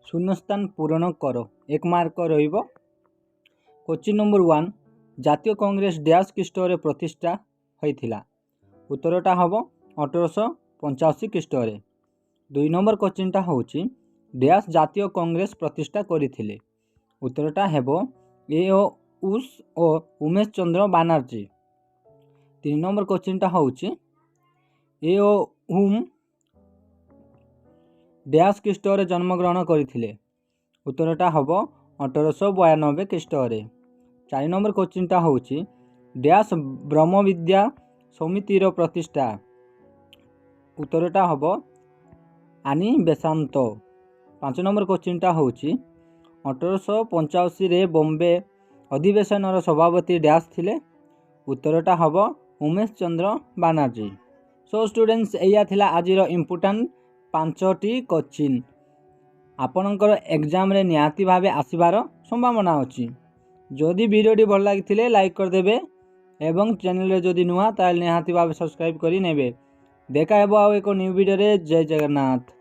शून्यस्थान पूरण कर। 1 मार्क रहिबो। Question number 1 जातीय कांग्रेस डैश ख्रीष्टरे प्रतिष्ठा होइथिला। उत्तरटा हबो 1885 ख्रीष्टरे। 2 नंबर क्वेश्चनटा होउची डैश जातीय कांग्रेस प्रतिष्ठा करिथिले। उत्तरटा हेबो ए.ओ. उस ओ उमेश चंद्र बनर्जी। 3 नंबर क्वेश्चनटा होउची ए.ओ. हुम डैश ख्रीष्टरे जन्मग्रहण करिथिले। उत्तरटा हबो 1892 ख्रीष्टरे। 4 नंबर क्वेश्चनटा होउची डैश ब्रह्म विद्या समितिर प्रतिष्ठा। उत्तरटा हबो आनी बेसांत। 5 नंबर क्वेश्चनटा होउची 1885 रे बॉम्बे अधिवेशन सभापति डैश थिले। उत्तरटा हबो उमेश चंद्र बनर्जी। सो स्टूडेंट्स एया थिला आजिर इम्पोर्टेंट 5टी क्वेश्चन। आपणकर एग्जाम रे निहाती भावे आसीबार संभावना अछि। जदि वीडियोटी भल लागिथिले लाइक कर देबे एवं चैनल रे जदि नुआ ताल निहाती भावे सब्सक्राइब करि नेबे। देखा हेबो आउ एको न्यू वीडियो रे। जय जगन्नाथ।